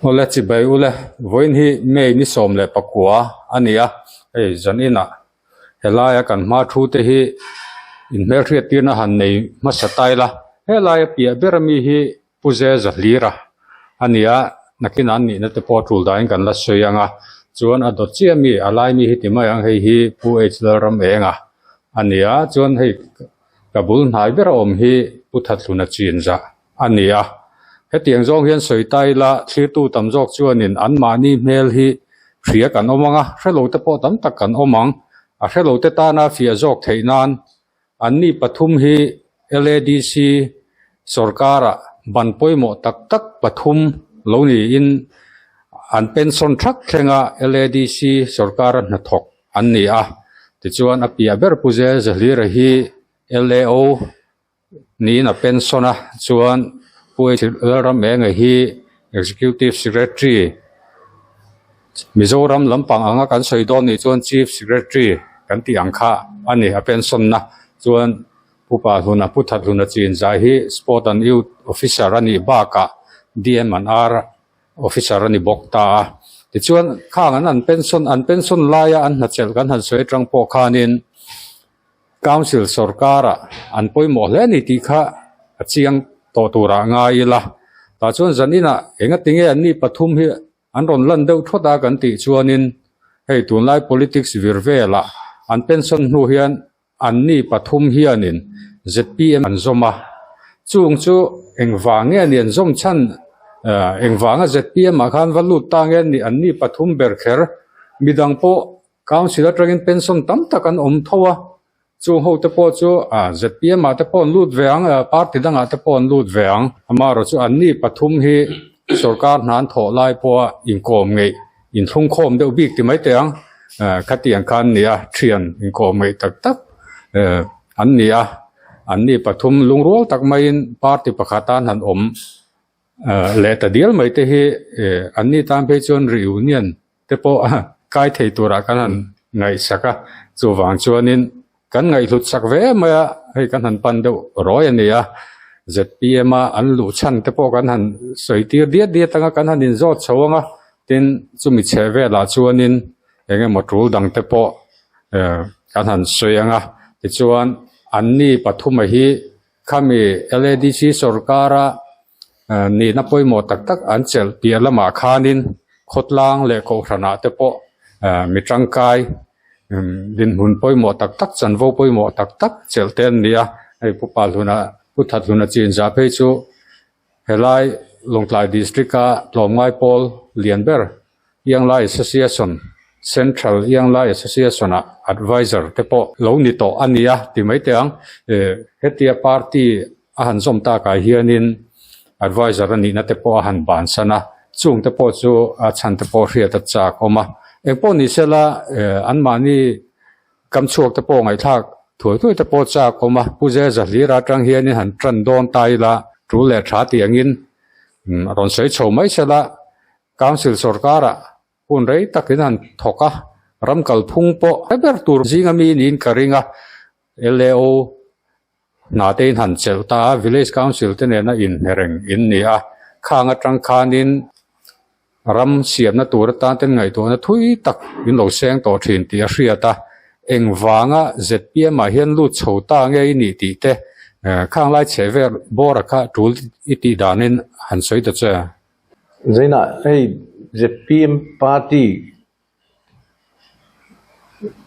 Ole chi bai ule voin hi mei mi som le pakua ania ei zanina helaya kan ma thu te hi in mer thria tirna han nei ma satai la helaya pia berami hi puze zahlira ania nakin an ni na te potul da in kan la soyanga chuan a dot chiami alai mi hi timai ang hei hi pu hl ram enga ania chuan hei kabul hnai ber om hi puthatluna chinza ania hetiang zong hian soitai la thlir tu tam jok chuanin an mani mel hi thria kan omanga hrelo te po tam tak kan omang a hrelo te ta na fia jok theinan anni pathum hi LADC sarkara ban poimo tak tak pathum lo ni in an pension thak thlenga LADC sarkara na thok anni a ti chuan a pia ber puze zahlir hi LAO ni na pensiona chuan puai ram eng hi executive secretary Mizoram lampang anga kan soidon ni chuan chief secretary kan ti angkha ani a pension na chuan pupa huna puthat huna chin zai hi sport and youth officer ani baka DM and R officer ani bokta ti chuan khang an pension laya an na chel kan han soi tang po khanin council sarkara an poimo hle ni ti kha achiang to tura ngai la ta chuan zanina enga tinge anni pathum hi an ron lan deuh thoda kan ti chuanin hei tunlai politics virvela an pension nu hian anni pathum hianin ZPM an zoma chung chu engwange ani an zom chan engwanga ZPM a khan valut tange ni anni pathum berkher midang po council atangin pension tam takan om thowa chung ho te po chu ZPM a te pon lut veang party danga te pon lut veang amaro chu anni pathum hi sarkar nan tho lai po inkom ngei in thung khom deuh bik ti mai teang khatiang khan nia thian inkom ngei tak tak an nia anni pathum lungrol tak mai in party pakhatan han om le ta dial mai te hi anni tam pe chon reunion te po kai thei tura kan han ngai saka chuwang chuanin kan ngai hlut sak ve maya hei kan han pan deuh roi ania ZPM an lu chan te po kan han soitir dia tanga kan han in zot chawanga tin chumi cheve la chuanin enge motul dang te po kan han soyanga ti chuan anni pathum hi khami LADC sarkara ni na poimo tak tak an chel pialama khanin khotlang le ko rana te po mitangkai din hun poimo tak tak chanvo poimo tak tak chelten nia ei pupal huna puthat huna chin za pe chu helai longtlai district a tlomngai pol lianber yanglai association central yanglai association advisor te po lo ni to ania ti mai teang hetia party a han zom ta kai hianin advisor ani na te po han ban sana chung te po chu a chan te po hria ta cha koma ekpo ni sela an mani kam chuak te po ngai thak thoi te po cha koma puze zahlira tang hian han tran don tai la tru le tha ti angin ron sei chho mai sela council sarkara pun rei takin han thoka ramkal phung po eber tur jinga mi nin karinga LAO na te han chelta village council te ne na in hereng in nia khanga tang khanin ram siam na tur ta ten ngai to na thui tak in lo seng to thin ti a hriata engwanga ZPM a hian lu chhota ngei ni ti te khang lai chever bora kha tul iti danin han soi ta cha zaina ei ZPM party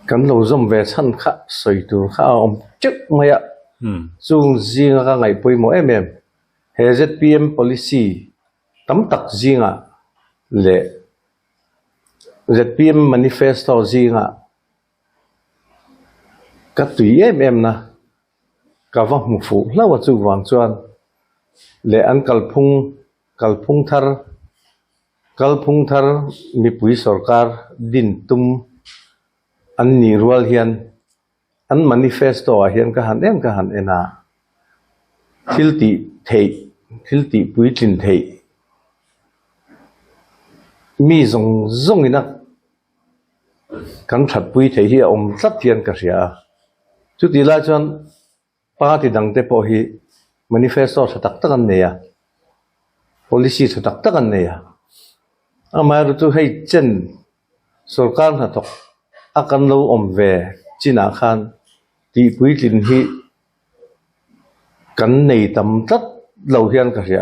kan lo zom ve chan kha soi tu kha om chuk maya chung zinga ka ngai poimo he ZPM policy tam tak zinga le ZPM manifesto zinga ka tui na ka va mu fu lawa chu wang chuan le an kalphung thar mi pui sarkar din tum an ni rual hian an manifesto a hian ka han ena thilti pui tin thei mi zong ina kan that pui thei hi om tlat hian ka ria chu ti la chuan party dang te po hi manifesto tha tak tak an neya policy tha tak tak an neya mà rồi tôi hay chân sổ can thật thọc akan lâu về chỉ nào khan thì quý trình hi cắn này tầm tất lâu hiền cả gì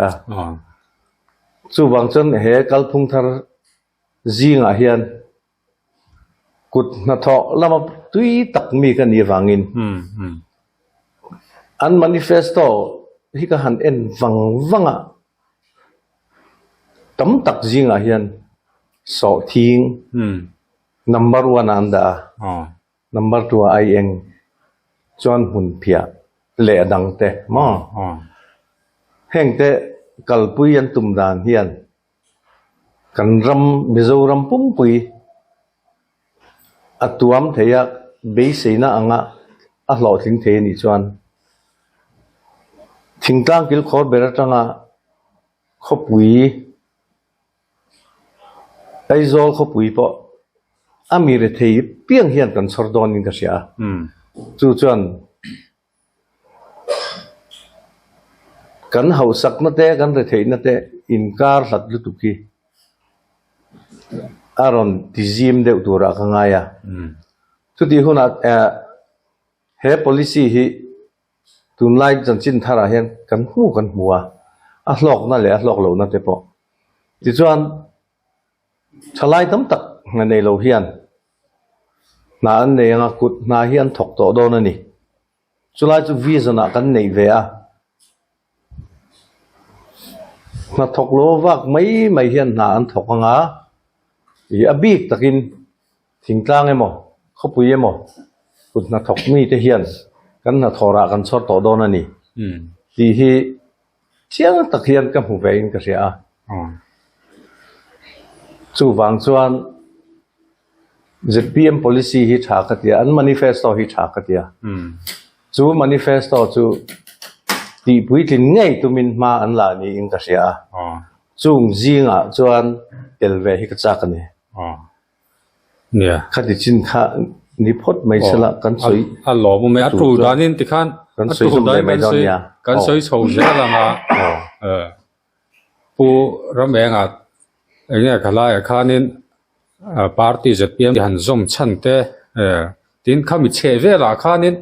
chú vàng chân hệ cal phung thar gì ngã hiền cút na thọ làm tuy tắc mi cái này vangin an manifesto hi ka han en vang tấm tắc gì ngã hiền sọ thiên number one anda number two ai eng chuan hun phia le dang te mo heng te kalpui an tum dan hian kan ram mizoram pum pui atuam theya be seina anga a hlo thing the ni chuan thingtang kil khor beratanga khopui aizol khopui po amire thei piang hian kan sordon in ka sia chu chuan kan hau sak na te kan re thei na te inkar hlat lu tuki aron tizim de utura ka ngaya chu ti huna he policy hi tunlai chan chin thara hian kan hmuwa a hlok na le a hlok lo na te po ti chuan thalai tam tak nga nei lo hian na an nei nga kut na hian thok to do na ni chulai chu vision a kan nei ve a na thok lo wak mai hian na an thok anga i abik takin thingtlang emo khopui emo kut na thok mi te hian kan na thora kan chor to do na ni ti hi chiang tak hian ka hmu ve in ka ria chu wang chuan ZPM policy hi tha ka tia an manifesto hi tha ka tia chu manifesto chu ti pui tin ngai tumin ma an la ni in ka sia chung zinga chuan telve hi ka chak ani nia khati chin kha ni phot mai sala kan soi a lo mu me a tu danin ti khan kan soi zum mai don ya kan soi chho ja la nga pu rameng a enge khala ya khanin party ZPM han zom chante tin khami cheve la khanin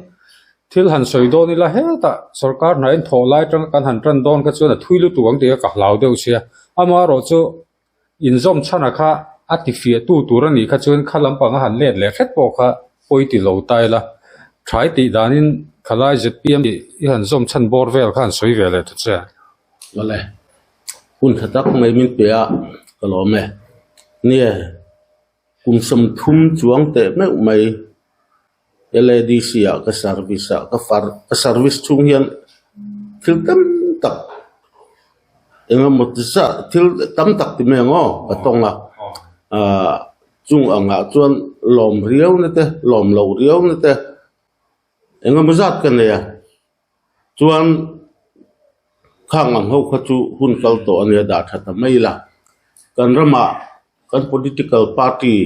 thil han soi do ni la he ta sarkar na in tholai tang kan han tran don ka chuna thuilu tuang te ka hlau deu sia ama ro chu in zom chana kha ati fia tu turani kha chun khalam panga han let le khet po kha poiti lo tai la thai ti danin khalai ZPM i han zom chan bor vel khan soi vele tu cha wale kun khatak mai min pe a kalome nia kun sam thum chuang te me mai LADC ka service chung hian thil tam tak enga motsa thil tam tak ti me ngo atonga chung anga chuan lom riau na te lom lo riau na te enga mazat kan ya chuan khang ang ho kha chu hun kal to ania da thata mai la kan rama kan political party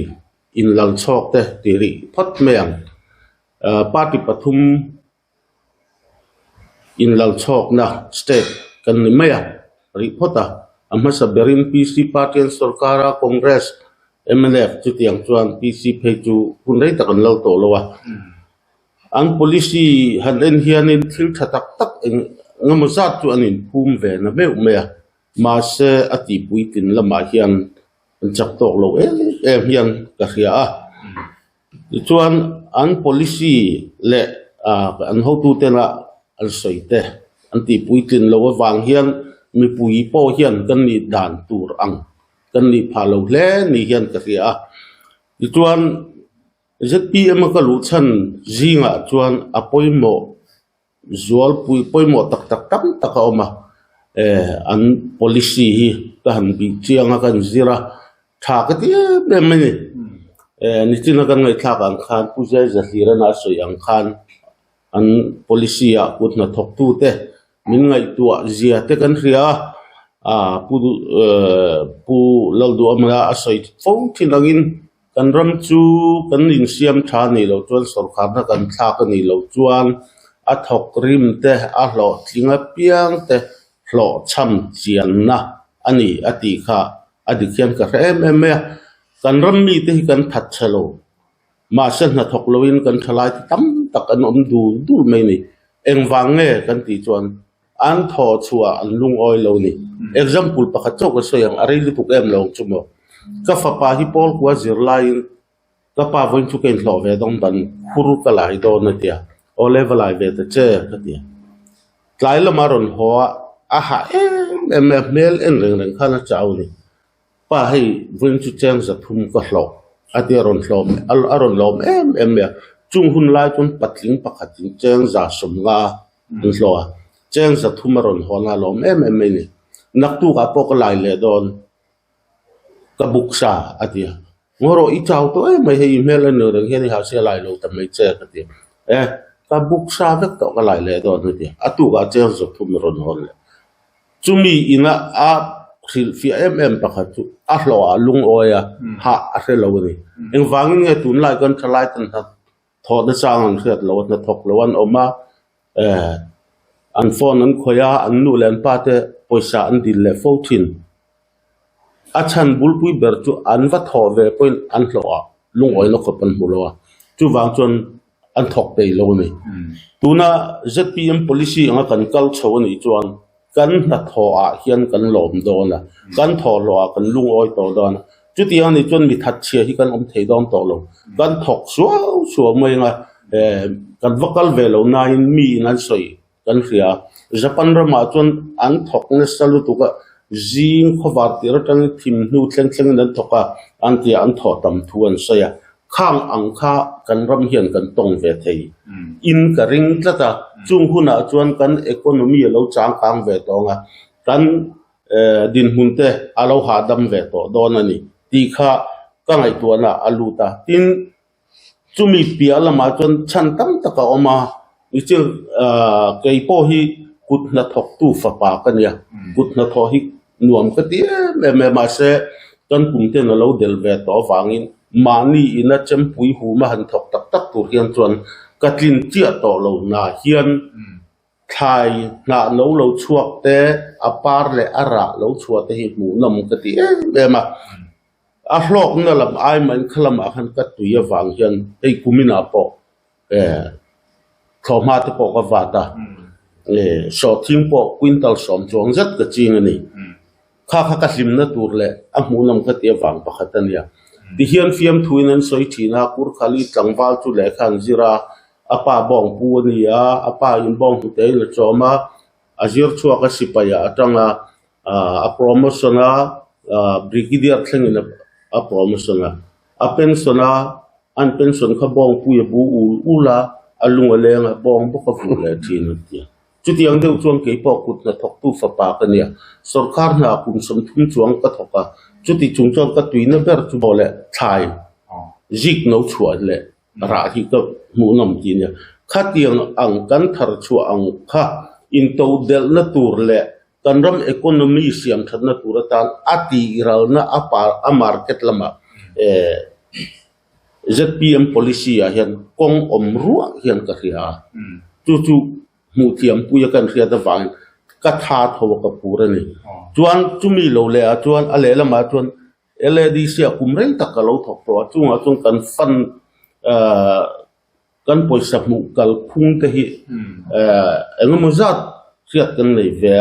in lang chok te tiri phat meang party pathum in lang chok na state kan ni maya ri phota amma saberin PC party and sarkara congress MLF chu tiang chuan PC phei chu hunrei takan lo to lowa an policy han en hianin thil thatak tak ngamazat chu anin phum ve na me ma se ati puitin lama hian chak tok lo em hian ka khia a chuan an policy le an ho tu te la al soite an ti puitin lo wang hian mi pui po hian kan ni dan tur ang kan ni phalo hle ni hian ka khia a chuan ZPM ka lu chan zinga chuan apoimo zual pui poimo tak tam taka oma an policy hi ka han bi chianga kan zira tha ka ti be mani ni tina kan ngai thak ang khan pujai zahira na soi ang khan an policy a kut na thok tu te min ngai tua zia te kan ria pu laldu amra asoi phong thinangin kan ram chu kan in siam tha ni lo chuan sarkar na kan thak ni lo chuan a thok rim te a hlo thlinga piang te hlo cham chian na ani ati kha adi kian ka em kan rammi te hi kan that chalo ma san na thok loin kan thalai tam tak an om du mai ni eng wange kan ti chuan an tho chua an lung oi lo ni example pakhat chok so yang ari li puk em long chumo ka fa pa hi pol kwa zirlain ka pa voin chu ken hlo ve dong dan khuru ka lai do na tia o level ai ve te che ka tia tlai la maron ho a ha em mel en reng khana chau ni pa hei voin chu chang za thum ka hlo ati aron hlo aron lom em chung hun lai chun patling pakhat chang za som nga in hlo chang za thum aron ho na lom em ni nak tu ka pok lai le don ka buksa atia ngoro I chau to mai hei mel an reng hian ha se lai lo tam mai che ka ti ka buksa vek to ka lai le don ti atu ka chang za thum ron hon le chumi ina a khil fi pakhat chu a hlo a lung oya ha a hre lo ni eng wangin nge tun lai kan thalai tan ha tho da sang an khret lo na thok lo an oma an phone an khoya an nu len pa te poisa an dil le fotin a chan bul pui ber chu an va tho ve point an hlo a lung oi no khopan mulo chu wang chon an thok te lo ni tuna ZPM policy anga kan kal chho ni chuan kan na tho a hian kan lom do na kan tho lo a kan lung oi to do na chu ti ani chon mi that chia hi kan om thei dong to lo kan thok suo mai nga kan vocal ve lo na in mi nan soi kan ria Japan rama chon an thok ne salu tu ka jing khowar ti ra tang thim nu thleng nan thoka an ti an tho tam thu an soya khang ang kha kan ram hian kan tong ve thei in ka ring tlata chung huna chuan kan economy lo chang kang ve tonga kan din hunte alo ha dam ve to don ani ti kha ka ngai to na aluta tin chumi piala ma chuan chan tam taka oma ichil kei po hi kut na thok tu fa pa kan ya kut na tho hi nuam ka ti me ma se kan pum te na lo del ve to wangin mani ina champui hu ma han thok tak tur hian chuan katlin chia to lo na hian thai na lo chuak te apar le ara lo chuak te hi mu nam ka ti ma a hlok na lam ai man khalam a han ka tuya wang hian ei kumina po thoma te po ka wata so thing po quintal som chong zat ka ching ani kha ka hlim na tur le a mu nam ka ti wang pakhatan ya di hian fiam thuin an soi thina kur khali tlangwal chu le khang zira apa bong pu ni ya apa in bong te le choma azir chua ka sipaya atanga a promotiona brigadier thlengin a promotiona a pensiona an pension kha bong pu ya bu ula alung lenga bong bu ka fu le thin ti chutiang deu chuang ke po kut na thok tu fa pa ka nia sarkar na kum som thum chuang ka thoka chuti chung chuang ka tuina ber chu bole thai zik no chua le ra hi ka mu nam ti nia khatiang ang kan thar chu ang kha in to del na tur le kan ram economy siam that na tur tan ati ral na apa a market lama ZPM policy a hian kong om ruwa hian ka ria chu mu thiam puya kan ria da wang ka tha tho ka pura ni chuan chumi lo le a chuan a le lama chuan LED sia kumrei tak ka lo thok to chunga chung kan fan kan poisa mu kal phung te hi engmozat riat kan nei ve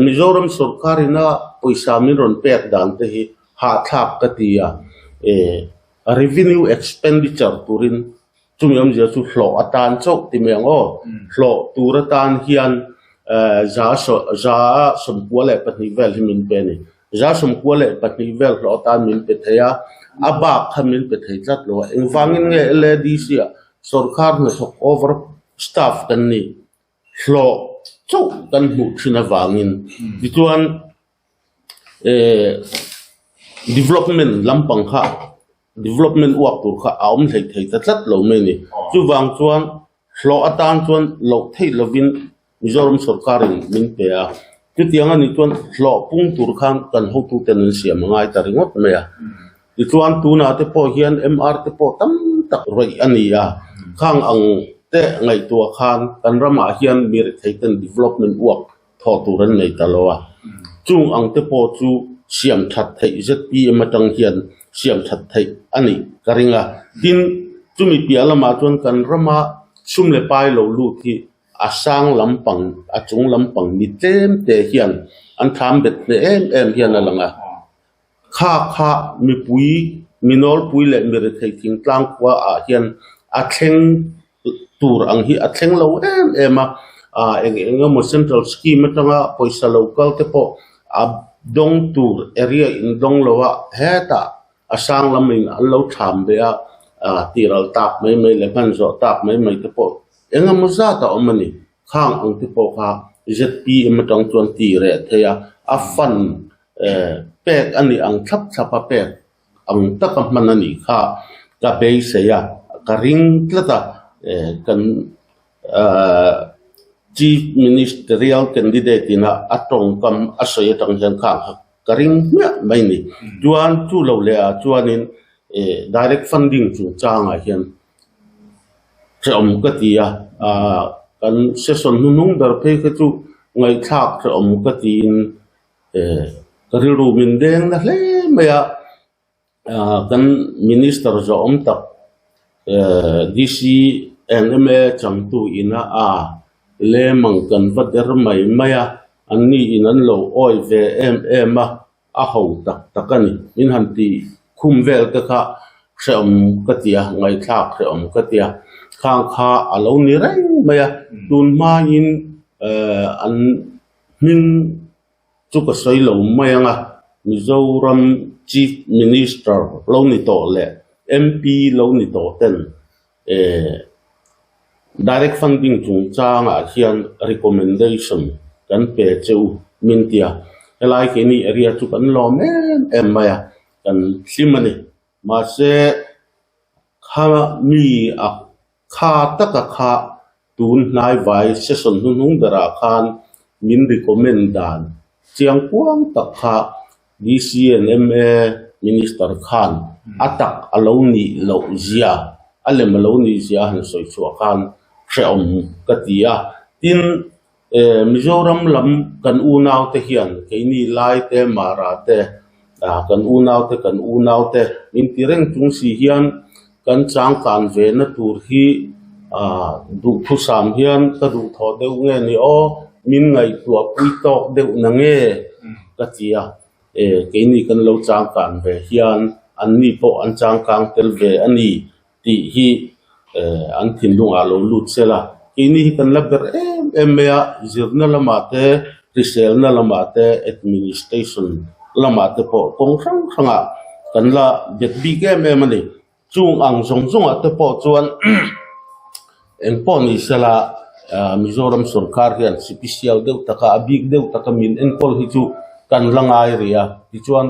Mizoram sarkar ina poisa min ron pek dan te hi ha thak ka tia revenue expenditure turin chungyam je chu hlo atan chok ti meng o hlo turatan hian za sompuale patni vel himin pe ni za sompuale patni vel hlo tan min pe thaya aba khamin pe thai chat lo engwangin nge LDC sarkar na thok over staff kan ni hlo chok kan mu thina wangin bituan development lampang kha development work tur kha aum thei tat lo me ni chu wang chuan hlo atan chuan lo thei lovin Mizoram sarkarin min pe a chu tianga ni chuan hlo pung tur khan kan ho tu ten siam ngai ta ringot me a ti chuan tu na te po hian MR te po tam tak roi ani a khang ang te ngai tua khan kan rama hian mir thei ten development work tho turan nei ta lo a chung ang te po chu siam that thei ZPM atang hian siam that thei ani karinga tin chumi pialama chuan kan rama sumle pai lo lu thi asang lampang achung lampang mi tlem te hian an tham bet ne em hian alanga kha mi pui minol pui le mi re thei thing tlang kwa a hian a thleng tur ang hi a thleng lo em mo central scheme atanga poisa local te po a dong tur area in dong lowa heta asang lamin allo tham be a tiral tak mai le ban zo tak mai te po mo za ta omani khang ang te po kha ZPM atang chuan ti re theya a fan pek ani ang thap a pek ang taka manani kha ka be se ya ka ring tlata kan chief ministerial candidate ina atong kam asoya tang jan kha karing mai ni chuan chu lo le a chuanin direct funding chu changa hian om ka tia kan session nung dar pe ka chu ngai thak om ka tin kariru min deng na hle maya kan minister zo om tak DC NMA changtu ina le mang kan vader mai maya anni inan lo oi ve em a ho takani min hanti khum vel ka kha sem katia ngai thak sem katia khang kha alo ni rai maya tun ma in an min chu ka soi lo maya nga Mizoram chief minister lo ni to le MP lo ni to ten direct funding chung changa hian recommendation kan pe cheu mintia elai ke ni area chu kan lo em maya kan simani ma se kha mi a kha taka kha tun nai vai session nung dara khan min recommend dan chiang puang tak kha DCNMA minister khan atak aloni lo zia alem aloni zia han soi chu khan om katia tin Mizoram lam kan unaw te hian keini lai te mara te kan unaw te in tireng chung si hian kan chang kan ve na tur hi du thu sam hian ka du tho deu nge ni o min ngai tua pui tok deu na nge katia keini kan lo chang kan ve hian an ni po an chang kang tel ve ani ti hi an thin lung a lo lut sela ini kan laber emya zirna lamate resel na lamate administration lamate po kong sanga kan la bet bige me mani chung ang zong ate po chuan en pon isela Mizoram sarkar hian special deu taka big deu taka min en kol hi chu kan langai ria ti chuan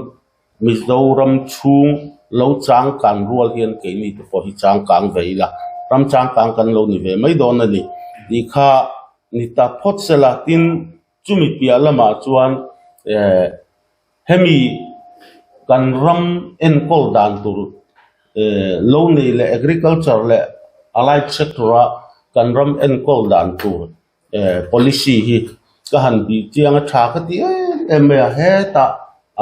Mizoram chung lo chang kan rual hian ke ni te po hi chang kang veila ram chang kang kan lo ni ve mai don ani ni kha ni ta phot sela tin chumi pia lama chuan hemi kan ram en kol dan tur lo nei le agriculture le allied sector kan ram en kol dan tur policy hi ka han bi chiang a tha ka ti em he ta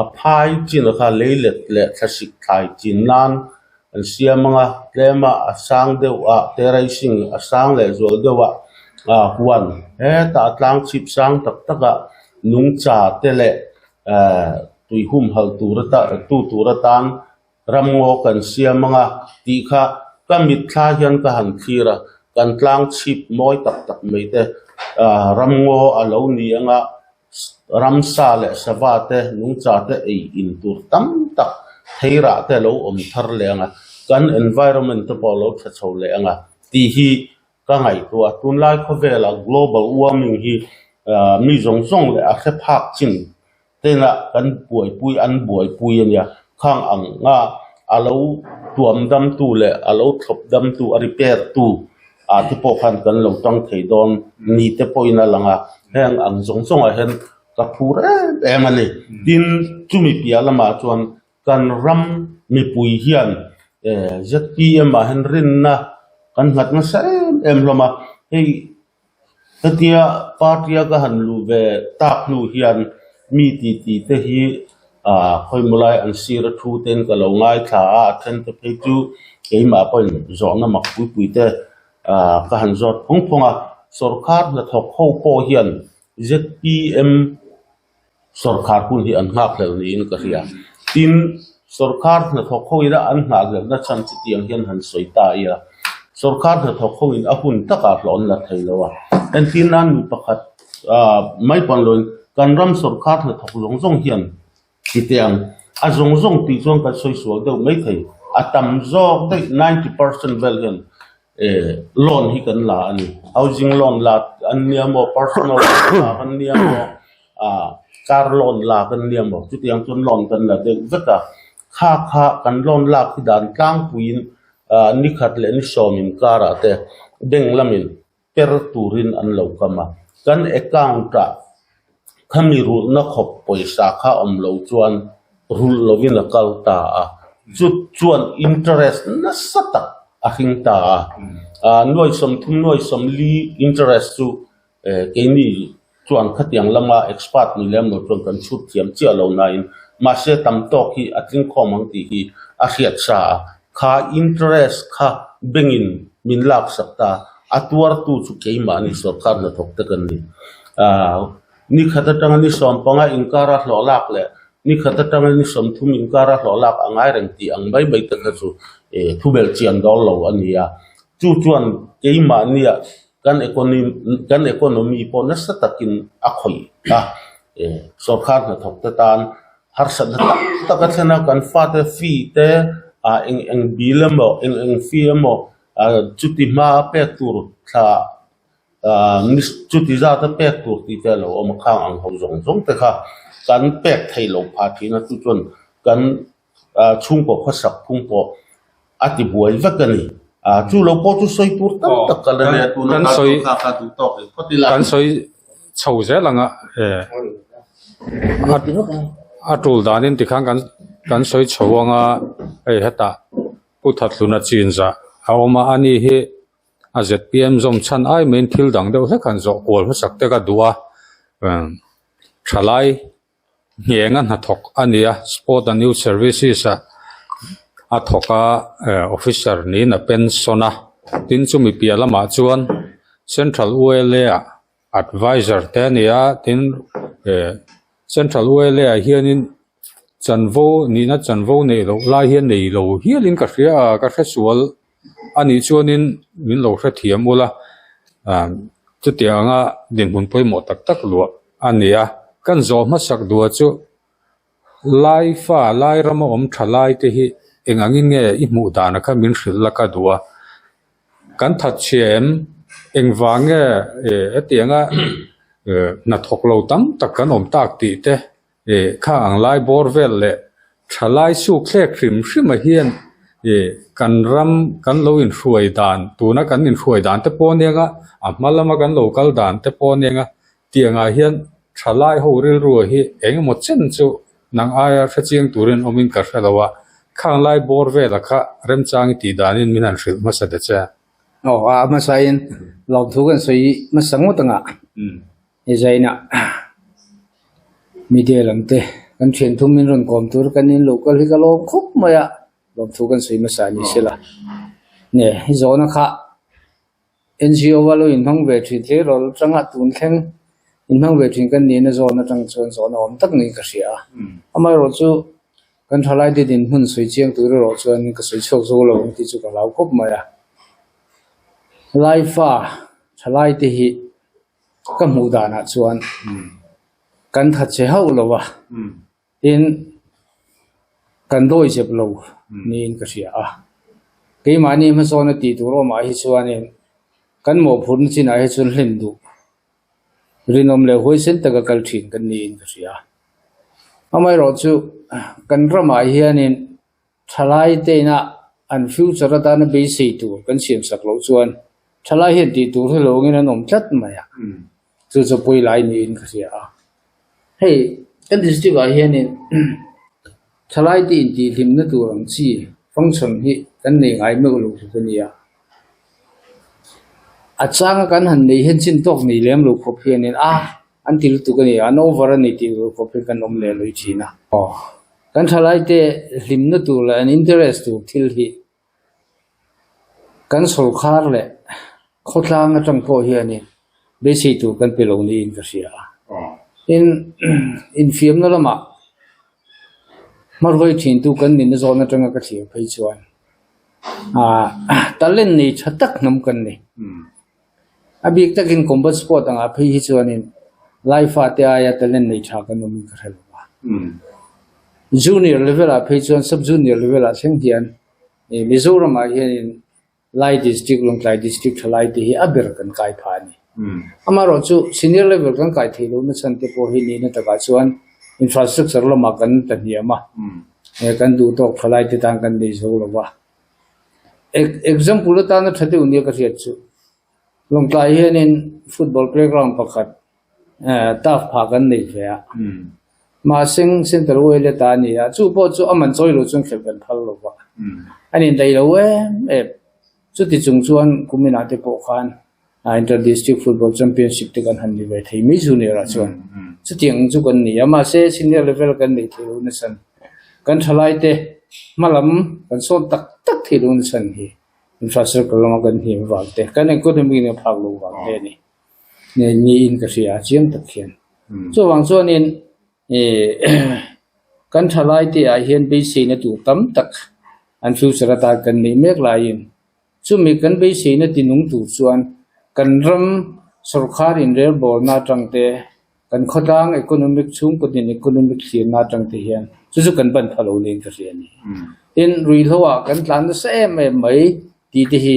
a phai chin kha leilet le thasik thai chin nan an siamanga lema asang dewa terai sing asang le zol dewa huan ta tlang chip sang tak taka nung cha tele tui hum hal turatan ramngo kan siamanga ti kha kamit kha hian ka han thira kan tlang chip moi tak mai te ramngo alo ni anga ramsa le savate nung cha te in tur tam tak theira te lo om thar le anga kan environment te polo tha chho le anga ti hi ka ngai tua tun lai kho vela global warming hi mi zong le a khe phak chin tena kan buai pui ania khang ang nga alo tuam dam tu le alo thop dam tu a repair tu a ti po khan kan lo tang thei don ni te poina langa heng ang zong a hen ka phur emani tin chumi pia lama chuan kan ram mi pui hian ZPM a hen rin na kan ngat na sa em loma hei tatia partia ka han lu ve tak lu hian mi ti te hi khoi mulai an sir thu ten ka lo ngai tha then te pe chu ke ma point zon na mak pui te ka han zot phonga sarkar na thok kho po hian ZPM sarkar pun hi an ngak le ni in ka ria tin sarkar na thok kho ira an ngak le na chan chi tiang hian han soita ia sarkar na thok kho in ahun taka hlon la thailowa an tin nan pakhat mai pan loin kan ram sarkar na thok long zong hian ti tiang a zong zong ti zong ka soi sual deuh mai thei atam zok dei 90% vel hian loan hi kan la ani housing loan la an niamo personal la kan niamo car loan la kan niamo ti tiang chun loan kan la de veka kha kan loan la khi dan tlang puin ni khat le ni somin kara te deng lamin per turin an lo kama kan account ta khami ru na khop poisa kha om lo chuan rul lovin a kal ta chuan interest na sata a hing ta noi som li interest chu ke ni chuan khatiang lama expert ni lem no chuan kan chut thiam chia lo na in ma se tam to ki atling khomang ti hi a hiat sa kha interest kha bengin min lak sakta atuar tu chu ke ma ni sarkar na thok ta kan ni ni khata tang ni som panga inkara hlo lak le ni khata tang ni som thum inkara hlo lak angai reng ti ang bai bai ta chu thu bel chian dol lo ania chu chuan ke ma nia kan economy po na sa takin akhoi sarkar na thok ta tan har sa ta ka thana kan fa te fee te eng bilamo eng fee mo chuti ma pe tur tha nis chuti za ta pek tur ti te lo om khang ang ho zong te kha kan pek thei lo pha thi na tu chon kan chung po khasak phung po ati buai vakani chu lo po chu soi tur tam tak kala ne tu na ka tu tok khotila kan soi chho je langa atul danin tikhang kan soi chhowanga heta puthat luna chinza awma ani hi a ZPM zom chan ai main thil dang deuh hlekan zo kol hasak te ka duwa thalai ngenga na thok ania sport and youth services a thoka officer ni na pensiona tin chumi pialama chuan central ULA advisor te nia tin central ULA hianin chanvo ni na chanvo nei lo la hian nei lo hialin ka hresual ani chuanin min lo hre thiam ula chu tianga din hun poimo tak tak lu ania kan zo ma sak duwa chu lai rama om thalai te hi engangin nge I mu dana kha min hril laka duwa kan that chem engwange atianga na thok lo tam tak kan om tak ti te kha ang lai bor vel le thalai su khle khrim hrim hian kan ram kan lo in hruai dan tuna kan in hruai dan te pon nenga amalama kan local dan te pon nenga tianga hian thalai ho ril ru hi eng mo chen chu nang aya thaching turin omin ka halawa khang lai bor ve la kha rem chang ti danin minan hril ma sa de cha ma sain lo thu kan soi ma sangu tanga e zaina media lamte kan chen thum min ron kom tur kan in local hi ka lo khup maya lo thu kan soi ma sa ni sila ne hi zona kha NGO walo in hang ve thi the rol changa tun kheng in hang ve thin kan ni na zona tang chon zona om tak ni ka sia amai ro chu kan thalai de din hun soi chiang tur ro chuan ka soi chok zo lo ti chu ka lau khup maya laifa thalai te hi ka mu da na chuan kan that che hau lo wa in kan doi chep lo ni in ka sia ke mani ma zona ti tu ro ma hi chuan in kan mo phun chin a hi chun hlim du rinom le hoi sen ta ka kal thin kan ni in ka sia amai ro chu kan rama hian in thalai te na an future ta na be sei tu kan siam sak lo chuan thalai hi ti tu lo ngin an om chat ma ya chu chu pui lai ni in ka sia hey kan district a hian in thalai ti in ti hlim na tu rang chi function hi kan nei ngai me lo chu ni ya achanga kan han nei hen chin tok ni lem lo khop hian in until tu kani an over ani ti ko pe kan om le loi china kan thalai te hlim na tu la an interest tu thil hi kan sarkar le khotlang atang po hi ani be si tu kan pe lo ni in ka sia in film na lama margoi thin tu kan nin zona tanga ka thia phei chuan talent ni chatak nam kan ni abik takin combat sport anga phei hi chuan in life ate aya talent nei tha kan mi ka helwa junior level a phei chuan sub junior level a seng hian Mizoram a hian Lai district long Lai district Lai ti hi aber kan kai pha ni amaro chu senior level kan kai thilo na chan te po hi ni na taka chuan infrastructure lo ma kan ta ni ama kan du to khalai te tang kan ni zo lo wa example ta na thate unia ka riat chu long Lai hian in football playground pakhat taf pha kan nei ve a ma sing center we le ta ni a chu po chu aman choi lo chung khel kan phal lo wa ani dai lo chu ti chung chuan kumina te po khan inter district football championship te kan han ni ve thei mi junior a chuan chu tiang chu kan ni ama se senior level kan nei thei na san kan thalai te malam kan so tak tak thei na san hi infrastructure lo ma kan hi wa te kan economy ne phag lo wa te ni in ka sia chiang tak khian chu wang chuan in kan thalai te a hian be se na tu tam tak an future ta kan ni mek lai in chu mi kan be se na ti nung tu chuan kan ram sarkar in rel bol na tangte kan khodang economic chung ko din economic thir na tangte hian chu kan ban phalo len ka rian ni in rui lowa kan tlan sa mai ti hi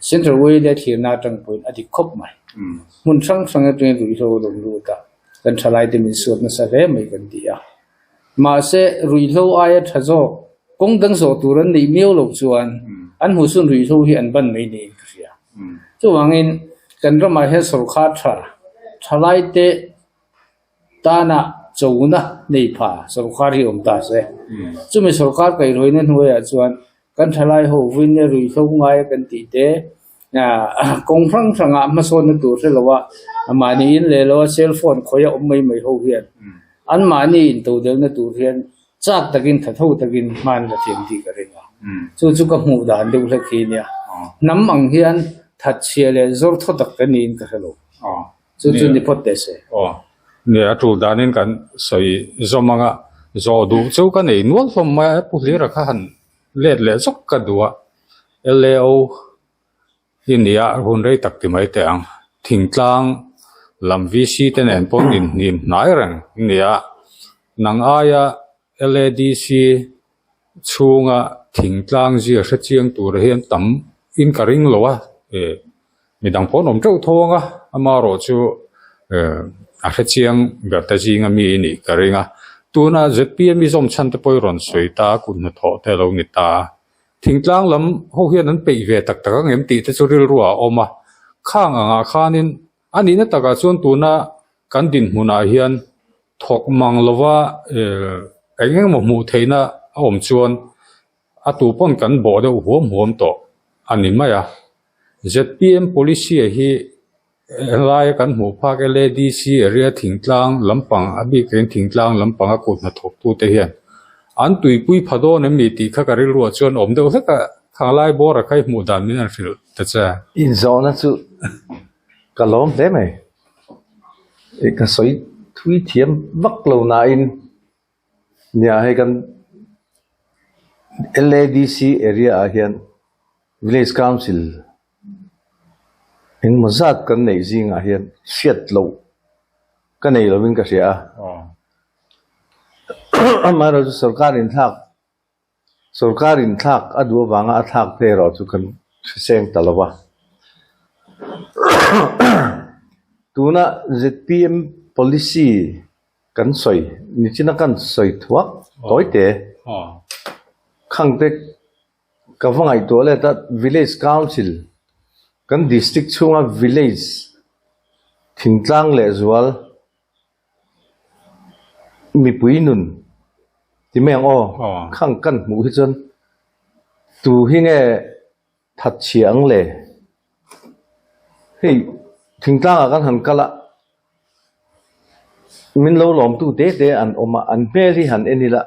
central way le thir na tang point adi khop mai mun sang sang te rui lo lu ta kan thalai te min suat na sa re mai kan dia ma se rui lo aya thazo kong dang so turan ni meo lo chuan an hu sun rui lo hi an ban mai ni ka ria chu wangin kan rama he sarkar thalai te ta na chona nei pha sarkar hi om ta se chu mi sarkar kai roi na hnuai a chuan kan thalai ho win ne rui lo ngai kan ti te kong phang sanga ma so na tur se lawa amani in le lo cell phone khoya om mai ho hian an mani in to del na tur hian chak takin thatho takin man la thiam ti ka renga chu ka mu dan deu la khi nia nam ang hian that chia le zor tho tak kan in ka helo chu ni pot te se ne atu danin kan soi zomanga zo du chu kan ei nual hlom ma pu hlira kha han let le zok ka duwa leo inia hun rei tak ti mai te ang thingtlang lam vc ten en pon in nim nai rang nia nang aya LADC chunga thingtlang ji a chiang tur hian tam in ka ring lowa midang pon om tau thonga amaro chu a chiang berta jinga mi ni ka ringa tuna ZPM mi som chan te poi ron soi ta kun na tho te lo ni ta thingtlang lam ho hian an pe ve tak tak ngem ti te chu ril ruwa oma khang anga khanin ani na taka chuan tuna kan din hmuna hian thok mang lova engeng mo mu theina om chuan atu pon kan bo de huam to ani maya ZPM policy hi lai kan mu phak LADC area thingtlang lampang abi ken thingtlang lampang a kut na thok tu te hian an tui pui phado na mi ti kha karil ro chuan om de hlaka khalai bor a khai mu dan min an fil ta cha in zona chu kalom te mai ka soi thui thiam vak lo na in nya he kan LADC area a hian village council eng mazat kan nei jing a hian siat lo kan nei lo win ka sia amaro sarkarin thak adu wanga thak te ro chu kan seng talawa tuna ZPM policy kan soi ni china kan soi thuak toite khang te ka vangai to le ta village council kan district chunga village thingtlang le zual mi puinun ti meng khang kan mu hi chon tu hi nge that chiang le hei thingtlang kan han kala min lo lom tu te an oma an mel hi han enila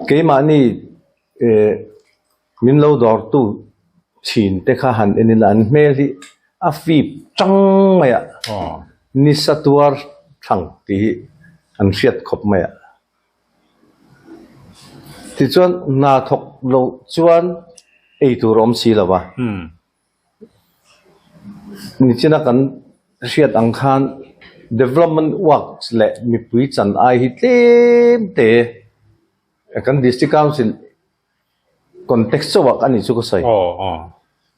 ke ma ni min lo dor tu chin te kha han enila an mel hi a fi chang maya ni satuar thang ti an riat khop maya ti chuan na thok lo chuan ei tu rom si lawa ni china kan riat ang khan development works le mi pui chan ai hi tlem te kan district council context so wak ani chu ko sai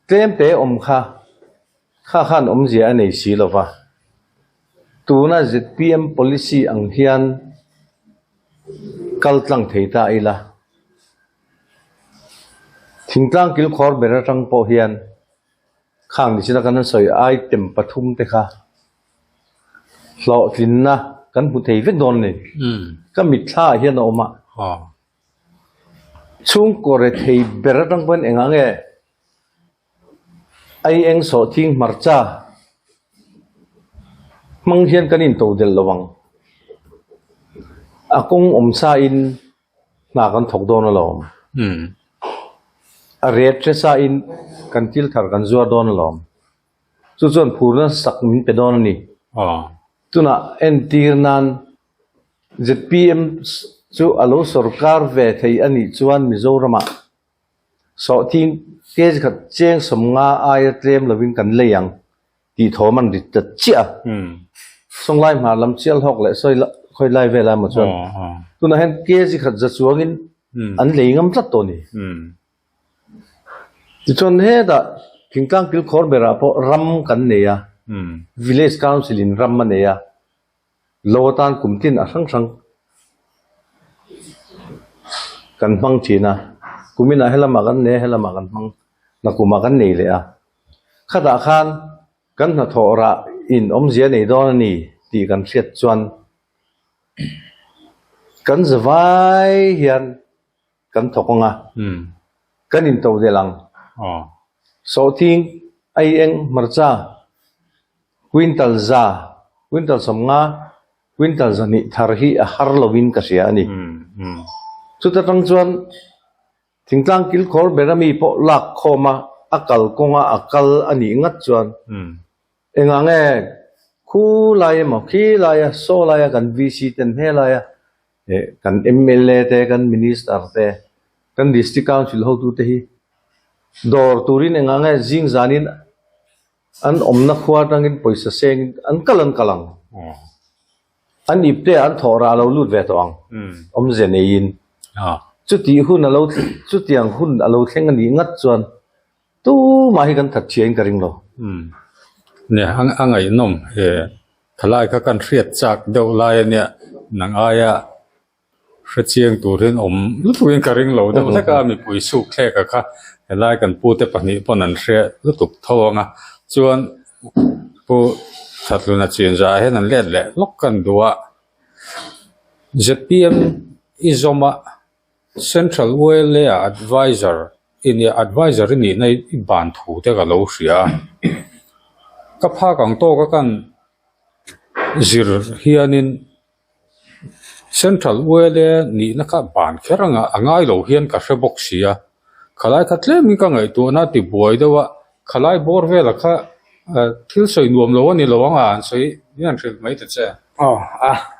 tlem te om kha khan om zia nei si lova tuna ZPM policy ang hian kaltlang theita ila thingtlang kil khor bera tang po hian khang ni china kan soi item pathum te kha lo tin na kan pu thei vek don ni ka mi thla hian oma chung ko re thei bera tang ban engange ai eng so thing marcha mang hian kanin to del lawang akong omsa in na kan thok don lawm a red tresa in kan til thar kan zuar don lawm chu chon phurna sak min pe don ni tuna entir nan ZPM chu alo sarkar ve thei ani chuan Mizorama so thing ke khat cheng somnga ai tlem lovin kan leyang ti thoman rit ta chia songlai ma lam chial hok le soi khoi lai vela ma chuan tuna hen ke ji khat za chuangin an leingam tlat to ni ti chon he da thingtlang kil khor bera po ram kan neya village council in ram ma neya lawatan kumtin a sang kan mang china kumina helama kan ne helama kan mang na kuma kan nei le a khata khan kan na thora in om zia nei don ni ti kan hriat chuan kan zawai hian kan thokonga kan in to delang so thing ai eng marcha quintal somnga quintal zani tharhi a harlovin ka sia ani chuta tang chuan thingtlang kil khor berami po lak khoma akal konga akal ani ngat chuan engange khu lai ma khi lai so lai kan VC ten he lai kan MLA te kan minister te kan district council ho tu te hi dor turin engange jing zanin an omna khwa tangin poisa seng an kalang an ipte an thora lo lut ve to ang om zenein chu ti hun alo chu tiang hun alo thleng ani ngat chuan tu ma hi kan that chiang ka ring lo ne angai nom thalai kha kan hriat chak deuh lai ania nang aya hre chiang turin om lutuin ka ring lo deuh leka mi pui su khle ka kha helai kan pu te pahnih pon an hre lutuk thawanga chuan pu thatluna chin za hen an let le lok kan duwa ZPM izoma Central Wale advisor in the advisor ni nei ban thu te ga lo hria ka pha kang to ka kan zir hianin Central Wale ni na ka ban kheranga angai lo hian ka hre bok sia khalai khatle mi ka ngai tu na ti boi dewa khalai bor vela kha thil soi nuam lo ani lowanga an soi yan thil mai te che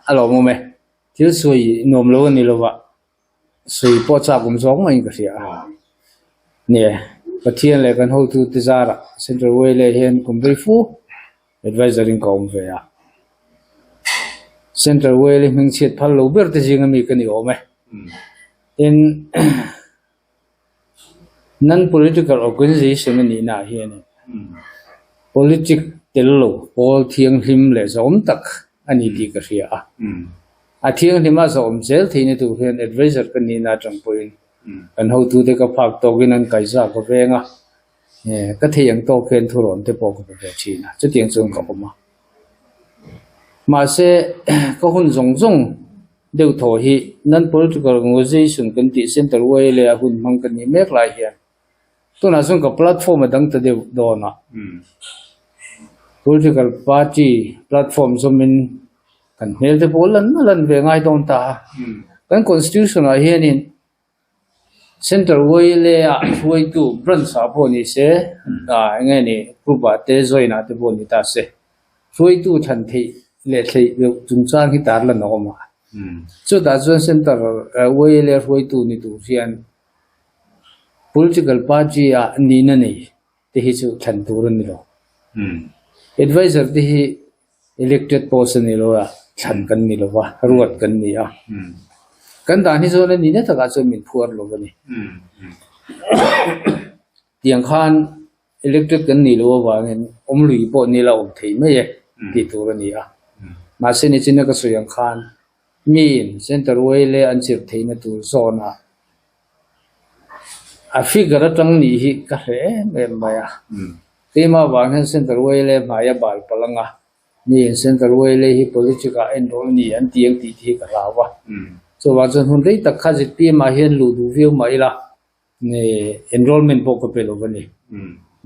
alo mo me thil soi nuam lo ani lowa soi po cha kum zong mai ka sia ne pathian le kan ho tu te zara Central Wale hian kum bei fu advisor in kom ve ya Central Wale ming chet phal lo ber te jing mi kan ni ome in non political organization ni na hian politics tello pol thiang hlim le zom tak ani ti ka ria a thiang hlima zom zel theine tu hian advisor kan ni na tang point kan ho tu te ka phak to gin an kai za ko venga ka theyang to khen thuron te po ko ve china chu tiang chung ka ma se ko hun zong deu tho hi non political organization kan ti Central Wale a hun mang kan ni mek lai hian to na sung ka platform dang ta deu dona political party platform zomin kan mel te bolan ve ngai don ta kan constitution a hian in center way le a way tu brand sa po ni se nge ni pruba te joina te bo ni ta se way tu than thi le thei chung chang hi tar la no ma chu da chuan center way le way tu ni tu hian political party a ni na nei te hi chu than tur ni lo advisor te hi elected person ni lo a than kan ni lo wa ruat kan ni a kan da ni zo ni na ta ka chu min phuar lo ni tiang khan elected kan ni lo wa ngen lui po ni la thei me ye ti tur ni a ma se ni chin ka suyang khan min center way le an chir thei na tu zona a figure tang ni hi ka he me maya tema wang center way le maya bal palanga ni center way le hi political enroll ni an tiang ti thi ka lawa so wa chen hun dei tak kha ji pi ma hian lu du view mai la ne enrollment bo ko pelo bani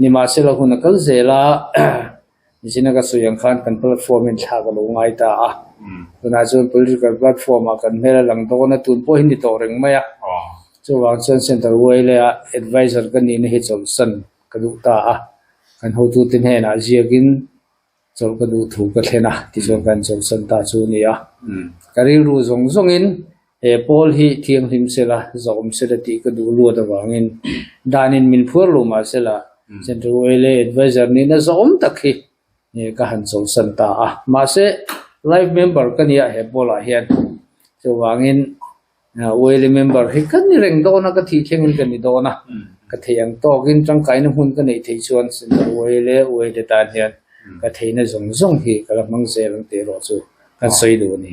ni ma se la hun kal zela ni sina ka suyang khan kan platform in tha ga lo ngai ta a na chu political platform a kan mela lang to na tun po hin ni to reng maya so wa chen center way le advisor kan ni ne hi chol san ka du ta a kan ho tu tin he na jiagin chol ka du thu ka thena ti so kan chol san ta chu ni a kari ru zong zong in e pol hi thiang him sela zom sela ti ka du lu da wangin danin min phur lu ma sela center way le advisor ni na zom takhi ni ka han chol san ta a ma se live member kan ya he bola hian so wangin way member hi kan ni reng do na ka thi thengin kan ni do na ka theyang to gin tang kai na hun ka nei thei chuan center way le ta hian ka thei na zong zong hi ka mang se lang te ro chu kan sei du ni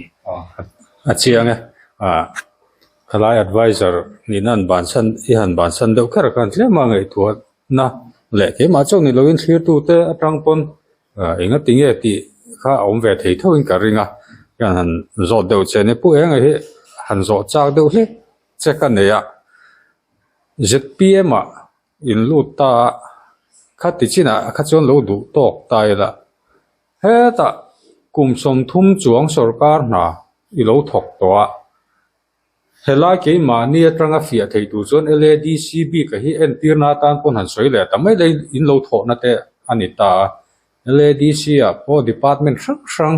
a chiang khalai advisor ni nan ban san I han ban san deuh khar kan tle ma ngai thuat na le ke ma chong ni loin thlir tu te atang pon inga tinge ti kha om ve thei thoin ka ringa kan han zo deuh che ne pu eng hi han zo chak deuh hi che kan ne ya ZPM in lu ta kha ti china kha chon lo du tok tai la he ta kum som thum chuang sarkar na I lo thok to a helai ke ma ni atanga fia thei tu chon LADCB ka hi en tirna tan pon han soi le ta mai le in lo tho na te ani ta LADC a po department sang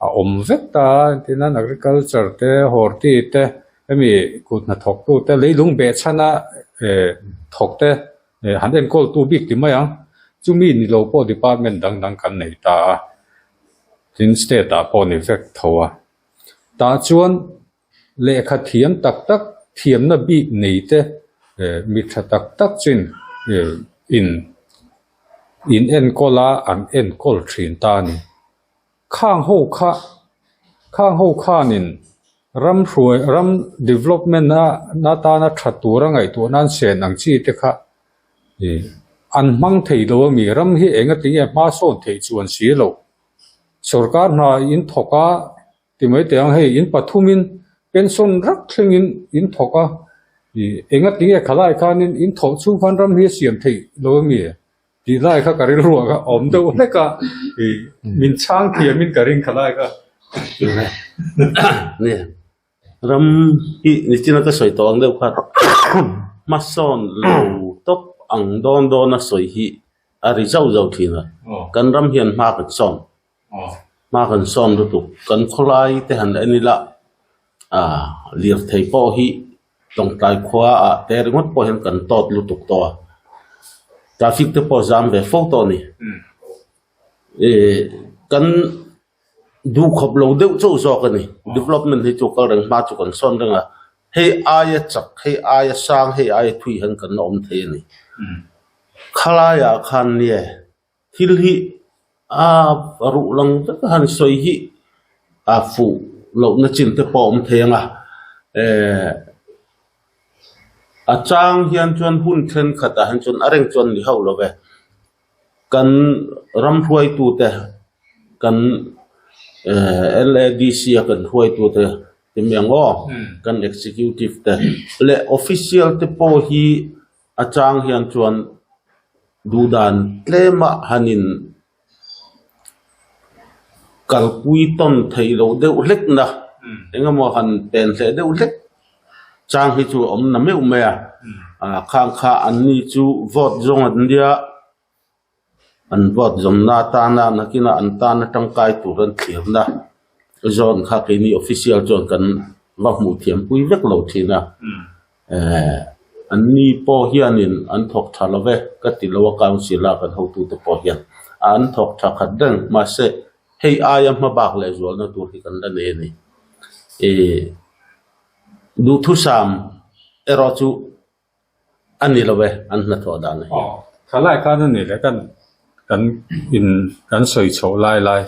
a om vek ta tinan agriculture te horti te emi kut na thok tu te leilung be chana thok te han en kol tu big ti mayang chumi ni lo po department dang kan nei ta tin state a po ni vek thowa ta chuan le kha thiam tak thiam na bi nei te mi tha tak chin in en kola an en kol thin ta ni khang ho kha nin ram development na ta na thatura ngai tu nan sen ang chi te kha an mang thei lo mi ram hi enga ti ma son thei chuan si lo sarkar na in thoka ti mai te ang hei in pathumin pension rak thlengin in thoka enga ti khalai khanin in thok chu khan ram hi siam thei lo mi ti lai kha karil ruwa ka om do le ka min chang thi min karing khalai ka nè ram hi ni china ka soi to ang deuh khat ma son lo top ang don na soi hi a ri zau thina kan ram hian ma kan son ru tu kan kholai te han ani la liar thei po hi tong tai khwa a te ringot po hen kan tot lu tuk to traffic te po jam ve photo ni kan du khop lo deuh chau zo ka ni development hi chu ka rang ma chu kan son ranga hei aya chak hei aya sang hei aya thui han kan om the ni khala ya khan ni thil hi ru lang tak han soi hi fu lo na chin te po om the nga chang hian chuan hun then khata han chun areng chon ni hau lo ve kan ram huai tu te kan LADC kan huai tu te timiango kan executive te le official te po hi achang hian chuan dudan tlema hanin kalpui ton thei lo deuh hlek na engemaw han pen hle deuh hlek chang hi chu om na meu me a khang kha an ni chu vote zong an dia an vote zom na ta na nakina an ta na tangkai turan thlir na zon kha ke ni official zon kan va mu thiam pui vek lo thina an ni po hianin an thok thalave ka tilawa council la kan ho tu te po hian an thok tha khat dang ma se hei ayam ma bak le zol na tur hi kan da ne ni du thu sam ero chu ani lawe an na tho da ne khalai ka ni le kan soi chho lai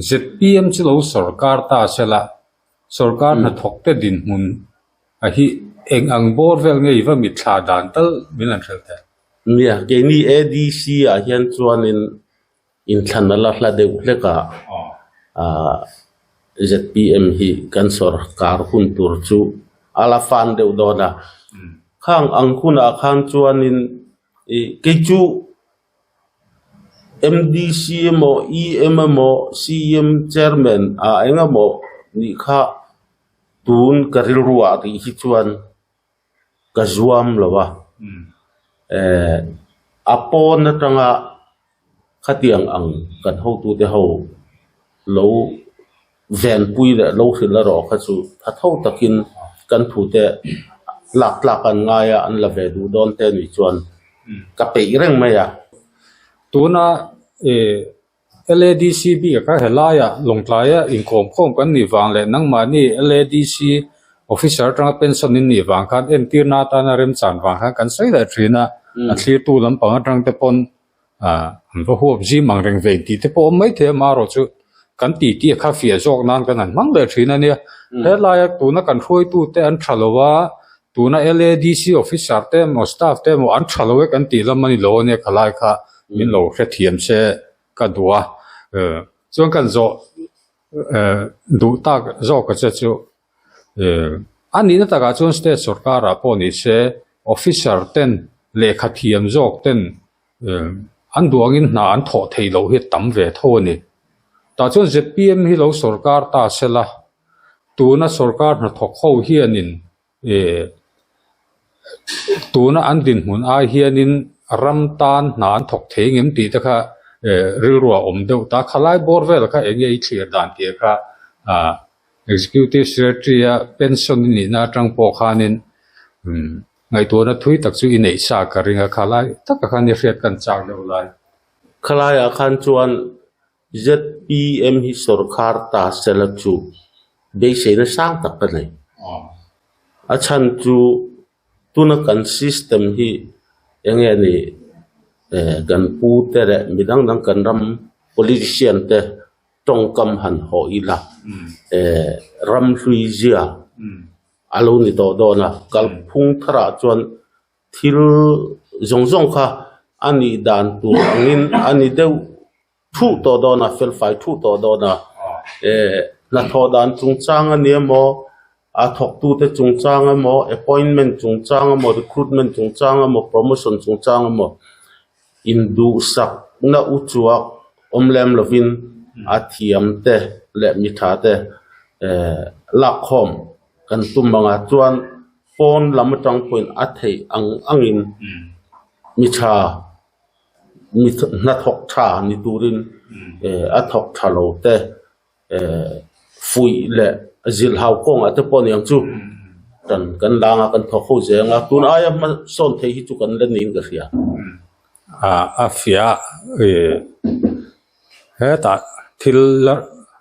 ZPM chi lo sarkar ta sela sarkar na thok te din mun a hi eng ang bor vel ngei va mi thla dan tal min an thel te nia ke ni ADC a hian chuan in thlan la hla de hleka ZPM hi kan sarkar hun tur chu ala fan de do na khang ang khuna khan chuan in ke chu MDC mo EM mo CM chairman a enga mo ni kha tun karil ruwa ri hi chuan ka zuam lawa apon na tanga khatiang ang kan ho tu te ho lo ven pui da lo khila ro kha chu thatho takin kan thu te lak an ngaya an la ve du don te ni chuan ka pe reng ma ya tuna LADCB ka helaya longtlaya inkom khom kan ni wang le nangma ni LADC officer tang pension ni wang khan entir na ta na rem chan wang khan kan sai da thina a thlir tu lam pang tang te pon an vo huap ji mang reng ve ti te po mai the ma ro chu kan ti kha fia jok nan kan an mang le thina ni helaya tuna kan hroi tu te an thalowa tuna LADC officer te mo staff te mo an thalowe kan ti lam mani lo ne khalai kha min lo khe thiam se ka dua chuan kan zo du tak zo ka che chu ani na taka chuan state sarkara po ni se officer ten lekha thiam jok ten an duangin hna an tho thei lo hi tam ve tho ni ta chuan ZPM hi lo sarkar ta sela tuna sarkar na thok ho hianin tuna an din hun a hianin ramtan nan thok thengem ti ta kha rilruwa om deuh ta khalai bor vel kha engei thlir dan ti kha executive secretary a pension ni na tang po khanin ngai to na thui tak chu inei sa ka ringa khalai tak kha ni riat kan chak deuh lai khalai a khan chuan ZPM hi sarkar ta sela chu be se na sang tak ka nei a chan chu tuna kan system hi enge ni gan pu te re midang dang kan ram politician te tong kam han ho ila ram hlui zia alo ni to do na kal phung thara chuan thil zong kha ani dan tu angin ani deu thu to do na fel fai thu to do na na tho dan chung chang ani mo a thok tu te chung chang mo appointment chung chang mo recruitment chung chang mo promotion chung chang mo in du sak na u chuak omlem lovin a thiam te le mi tha te la khom kan tum manga chuan pon lam tang point a thei angin mi tha mi na thok tha ni turin a thok thalo te fui le zil hau kong ate pon yang chu tan kan langa kan thok ho zenga tun aya ma son thei hi chu kan le ning ga ria afia heta thil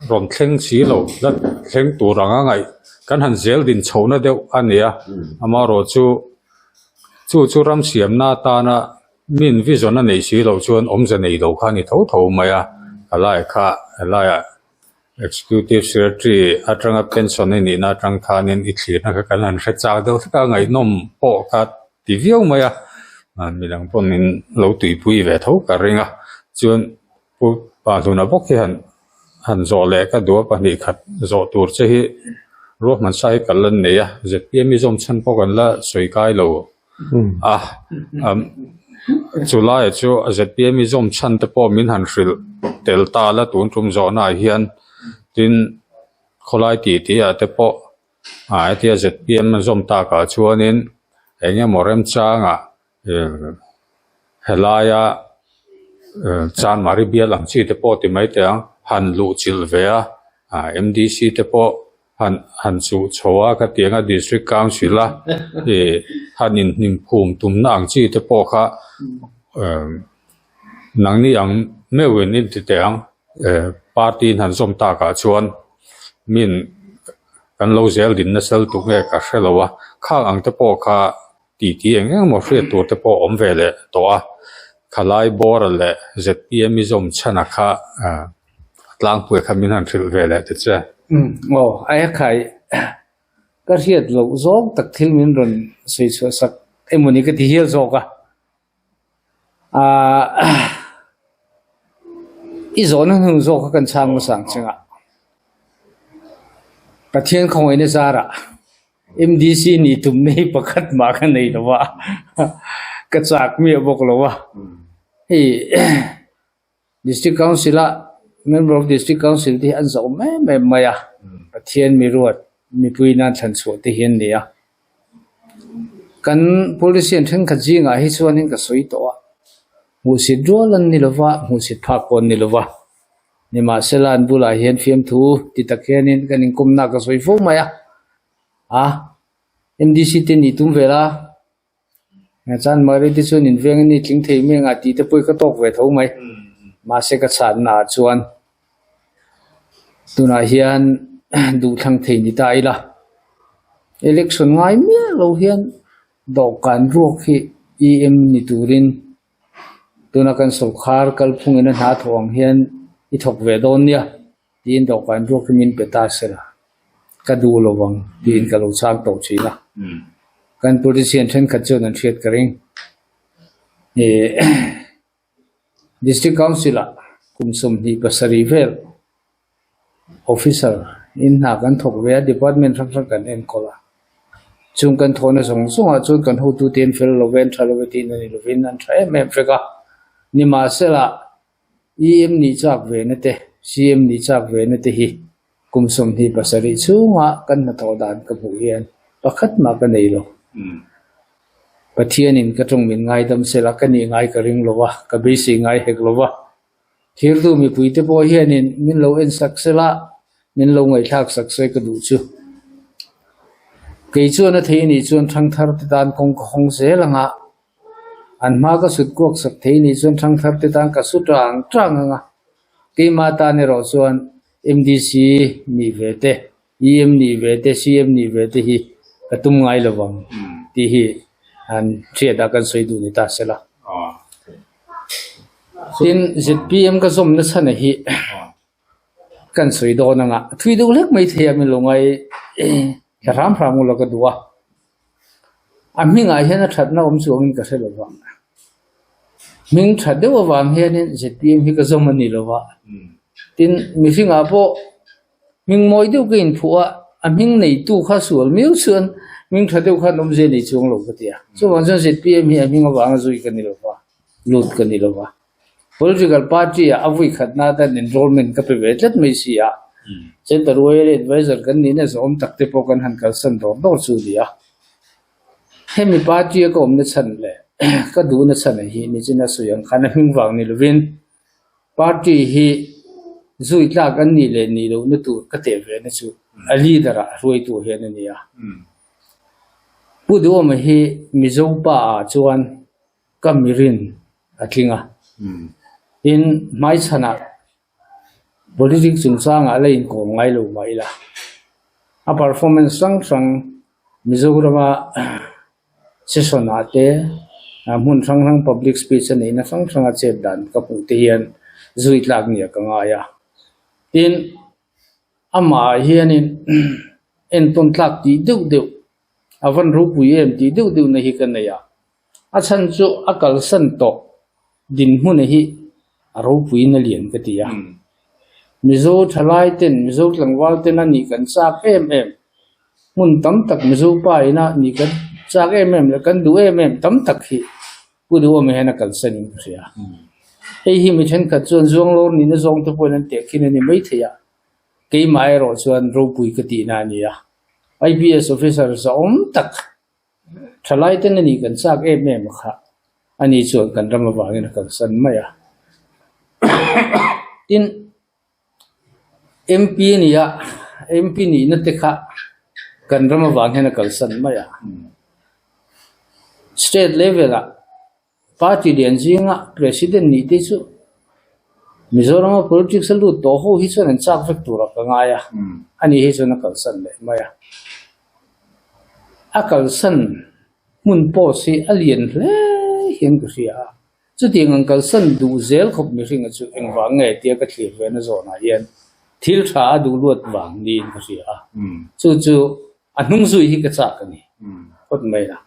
rom thleng si lo la thleng tu ranga ngai kan han zel din chhona deuh ania amaro chu ram siam na ta na min vision nei si lo chuan omza nei lo kha ni tho maya alai kha alaya executive secretary atanga pension ni na tang khanin i thlir na kan han hre cha deuh ka ngai nom po ka ti viau maya milang ponin lo tui pui ve tho ka ringa chuan pu pa thuna bok han zo le ka do pa ni khat zo tur che hi ro man sai kalan ne ya ZPM mi zom chan po kan la soi kai lo July chu ZPM mi zom chan te po min han hril tel ta la tun tum zo na hian tin kholai ti a te po ai ti ZPM zom ta ka chuanin enge morem changa helaya chan mari bia lam chi te po ti mai te ang han lu chil ve a MDC te po han chu chowa ka tianga district council a hanin nim phum tum na ang chi te po kha nang ni ang mewin ni te ang party han zom ta ka chuan min kan lo zel din na sel tu nge ka hrelowa kha ang te po kha ti eng mo hre tu te po om vele to a khalai bor le ZPM zom chana kha tlang pu kha min han thil vele te che ai khai ka hiat lo zong tak thil min ron sei so sak emoni ka ti hial zoka i zon hung zo ka kan chang sang chinga pathian khong ine zara MDC ni tum nei pakhat ma ka nei lawa ka chak mi bok lawa hi district council member of district council ti an zo me maya pathian mi ruat mi puina than chu te hian nia kan policy an than kha jinga hi chuan in ka soi to mu sit rolan ni lawa mu sit pha kon ni lawa ni ma selan bula hian fiam thu ti takhian in kan in kumna ka soi fo maya MDC te ni tum vela nga chan mari ti chun in veng ni tling thei me nga ti te poi ka tok ve tho mai ma se ka chan na chuan tuna hian du thang thei ni ta ila election ngai me lo hian do kan ruak hi EM ni turin tuna kan solkhar kal phung ina na thong hian I thok ve don nia tin do kan ruak min peta sela ka du lowang tin ka lo chak to china kan politician then khat chon an thiat karing district council kumsum ni pasari vel officer in na kan thok ve department rak kan en kola chung kan thona song a chung kan hu tu ten fel lo ven thalo ve tin ni lo vin an thai me freka ni ma sela EM ni chak ve na te CM ni chak ve na te hi kumsum ni pasari chunga kan na tho dan ka bu hian pakhat ma ka nei lo pathian in ka tong min ngai dam sela ka ni ngai ka ring lowa ka be si ngai hek lowa thir tu mi puite po hian in min lo en sak sela min lo ngai thak sak se ka du chu kei chuan a thei ni chuan thang thar te dan kong khong se langa an ma ka sut kok sak thei ni chuan thang thar te dan ka su tang anga ke ma ta ne ro chuan MDC ni vete EM ni vete CM ni vete hi ka tum ngai lawang ti hi an thia da kan soi du ni ta sela tin ZPM ka zom na chana hi kan soi do na nga thui du lek mai thia mi longai ram ram lo ka duwa ami nga hian that na om chu min ka se lawang ming that de wa hian ZPM hi ka zom ani lawa tin mi singa po ming moi du ke in phua aming nei tu kha sual miu chuan ming thadeu kha nom je ni chung lo katia so wan jan ZPM hi aming awang zui kan ni lo wa lut kan ni lo wa political party avui khatna da enrollment ka pe vetlet mai si a chen the royal advisor kan ni na som takte po kan han kal san do chu dia hemi party ko om na chan le ka du na chan hi ni china suyang khana hing wang ni lovin party hi zui tla kan ni le ni lo na tu ka te ve na chu ali dara roi tu he na ni ya pu do ma hi mi zo pa chuan kamirin athinga in mai chana politics chung sang a lein ko ngai lo mai la a performance sang mi zo rama session ate mun sang public speech ani na sang a che dan ka pu te hian zui tla ni ka nga ya in ama hian in en ton tlak ti deu avan ru pu em ti deu na hi kan ya a chan chu akal san to din hun hi aro pu in lian ka ti ya mizo thalai ten mizo tlangwal ten ani kan chak em mun tam tak mizo pa ina ni kan chak em le kan du em tam tak hi pu du me hena kal san in ria ei hi mi then ka chon zong lo ni na zong te pon an te khin ani mai thia cái mai rồi xuân rồi bùi cái tị na nia IPS officer sa tak thalai ten ni kan sak em kha ani chuan kan rama wangin kan san maya tin MP ni ya MP ni na te kha kan rama wangin kan san maya state level a party den jinga president ni te chu Mizoram politics lu to ho hi chuan an chak vek tur ka nga ya ani hi chuan kal san le maya akal san mun po si alien le hian ka ria chu ting ang kal san du zel khop mi ringa chu eng wa nge tia ka thlir ve na zona hian thil tha du luat wang ni ka ria chu anung zui hi ka chak ani khot mai la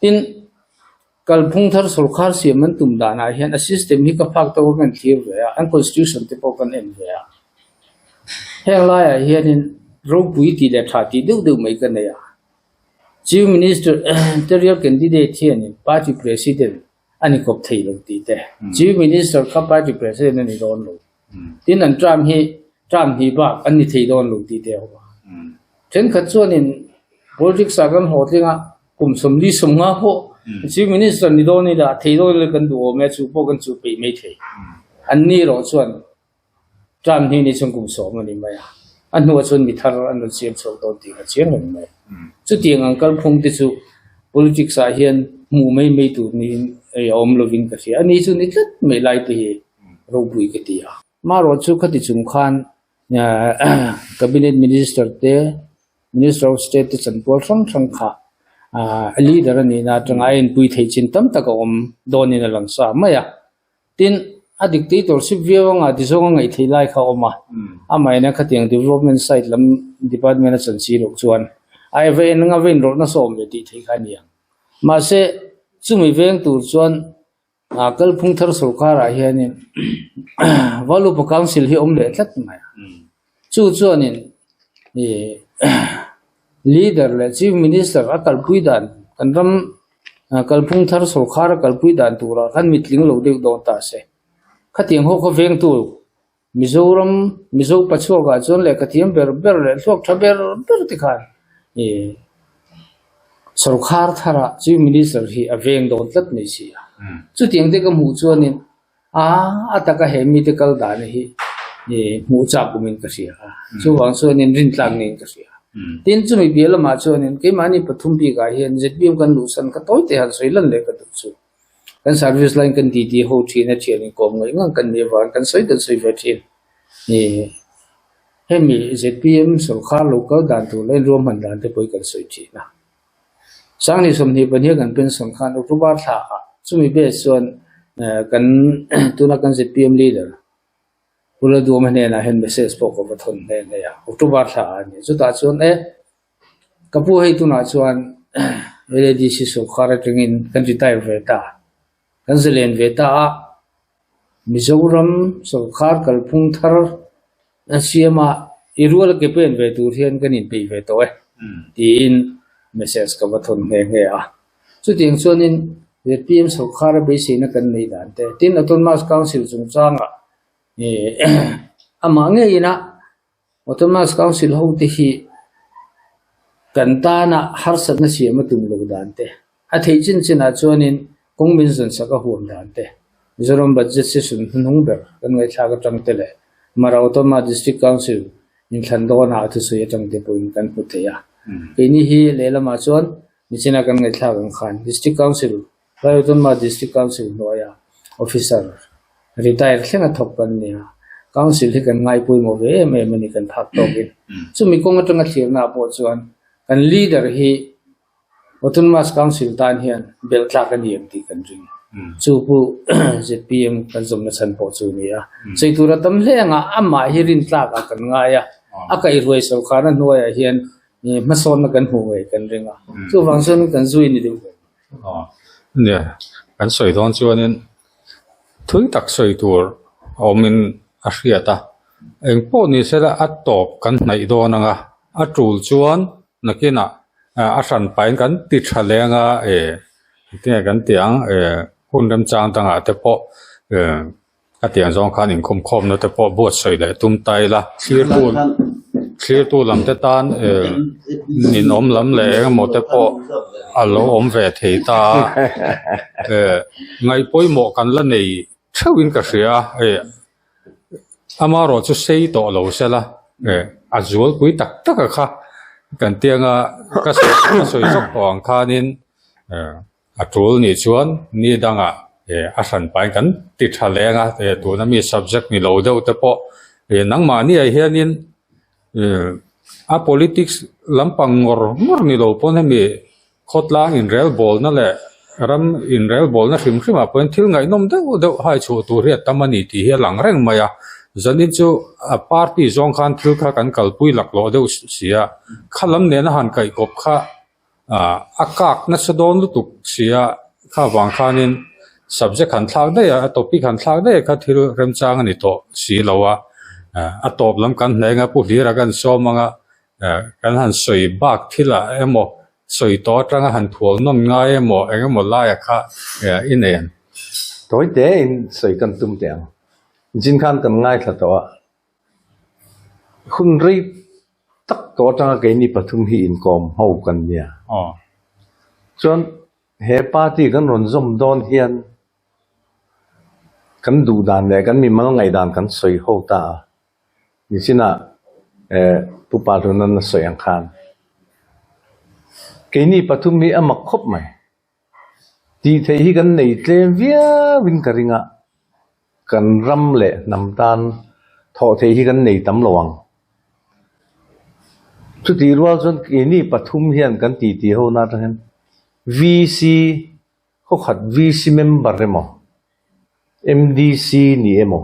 tin kalphung thar sarkar siaman tum dana hian a system hi ka phak to kan thir ve an constitution te po kan en ve hela ya hian in ro pui ti le tha ti deu mai kan ya chief minister interior candidate hian party president ani kop thei lo ti te chief minister ka party president ani don lo tin an tram hi ba ani thei don lo ti te ho then khat chuan in politics agan ho thinga kum somli somnga ho chief minister ni do ni da thei do le kan du me chu po kan chu pe me thei an ni ro chuan tram ni ni chung kum so ma ni ma ya an no chuan mi thar an ro chiam so do ti ka chiang ni mai chu tiang ang kal phung ti chu politics a hian mu mai tu ni om lovin ka sia ani chu ni tlat me lai te ro bui ka ti ya ma ro chu khati chung khan cabinet minister te minister of state te chan pol thang kha leader ni na tanga in pui thei chin tam taka om doni na lang sa maya tin a dictatorship viewanga disong ngai thei lai kha oma amai na khatiang development side lam department na chan chi ro chuan ai ve nga ven ro na som le ti thei kha nia ma se chumi veng tur chuan kal phung thar sarkar a hian in valu pa council hi om le tlat mai chuan in leader le chief minister akal puidan kanram kalphung thar sarkar kal puidan tura kan mitling lo deu do ta se khatiang ho kho veng tu mizo pacho ga chon le kathiam ber le thok thaber ti khan sarkar thara chief minister hi aveng do tlat nei si chu tiang de ka mu chuan in ataka he mi te kal da ne hi mu cha kumin ka sia chu wang chuan in rin tlang ning ka sia tin chu mi biela ma chuan in ke mani pathum pi ga hian ZPM kan lusan ka toy te han soilan le ka du chu kan service line kan ti ho thi na thian kom ngai ngang kan ne wan kan soi tan soi ve thin ni hemi ZPM sarkar local dan tu len rom han dan te poi kan soi thi na sang ni som ni pan hi kan pension khan October tha chu mi be chuan kan tuna kan ZPM leader pula du ma ne na hen message po ko bathon ne ya October tha ani chu ta chuan kapu hei tu na chuan LDC sarkar tingin kan retire ve ta kan zelen ve ta Mizoram sarkar kalphung thar asiama irul ke pen ve tur hian kan in pe ve to ti in message ka bathon ne a chu ting chuan in ZPM sarkar be se na kan nei dan te tin autonomous council chung changa ama nge ina autonomous council ho te hi kanta na har sat na siama tum lo dan te a thei chin china chuan in convention saka huam dan te Mizoram budget session nung ber kan ngai thla ka tang te le mara autonomous district council in thando na thu sui tang te point kan pu te ya ini hi lela ma chuan ni china kan ngai thla kan khan district council autonomous district council no ya officer retire thlenga thop kan nia council hi kan ngai pui mo ve me ni kan thak to bin chumi kong atanga thirna po chuan kan leader hi autonomous council tan hian bel thla kan yem ti kan ring chu pu ZPM kan zom na chan po chu nia cheitura tam hlenga ama hi rin tla ka kan nga ya akai roi so khana noya hian ma son na kan hu we kan ringa chu wangson kan zui ni deu ne kan soi don chuan in thui tak soi tur omin a hriata eng po ni sela atop kan nai do nanga a tul chuan nakina a ran pain kan ti thalenga te kan tiang hunram chang tanga te po cái tiếng zong khan in khom nó te po bot soi le tum tai la clear tu lam te tan nin om lam le mo te po alo om ve thei ta ngai poi mo kan la nei thawin ka ria amaro chu sei to lo se la azul pui tak tak kha kan tianga ka soi sok pawang khanin atul ni chuan ni danga a san pai kan ti thalenga tu na mi subject ni lo deuh te po nangma ni ai hianin a politics lampang ngor ni lo pon hemi khotlang in rel bol na le ram in rel bol na hrim hrim a pon thil ngai nom deuh hai chu tu riat tamani ti hi lang reng maya zanin chu a party zong khan thil kha kan kalpui laklo deuh sia khalam ne na han kai kop kha akak na sadon lu tuk sia kha wang khanin subject kan thlang de a topic kan thlang de kha thil rem chang ani to si lawa a top lam kan hlenga pu hira kan somanga kan han soi bak thila emo soi to tanga han thual nom ngai emo engemo la ya kha inen tối tế in soi kan tum tiang jin khan kan ngai thla to hun ri tak to tanga ke ni pathum hi in kom ho kan nia chuan he party kan ron zom don hian kan du dan le kan mi mal ngai dan kan soi ho ta ni sina pu pa ron nan soi ang khan ke ni pathum mi amak khop mai ti thei hi kan nei tlem via win karinga kan ram le nam tan tho thei hi kan nei tam lawang chu ti rual chon ke ni pathum hian kan ti ho na ta hen VC ho khat VC member remo MDC ni emo